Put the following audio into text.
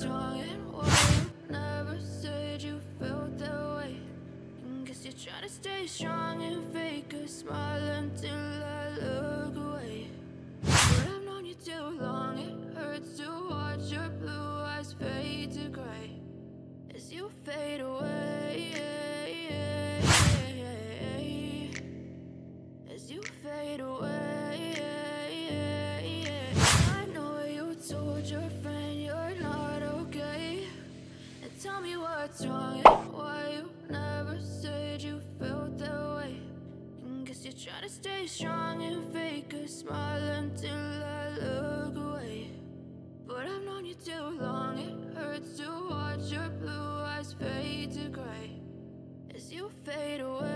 what's wrong and why you never said you felt that way. Guess you're trying to stay strong and fake a smile until I look away. But I've known you too long, it hurts to watch your blue eyes fade to gray as you fade away. As you fade away. I know you told your friend you're not okay. And tell me what's wrong and why you never said you felt that way. Guess you're trying to stay strong and fake a smile until I look away. But I've known you too long, it hurts to watch your blue eyes fade to gray as you fade away.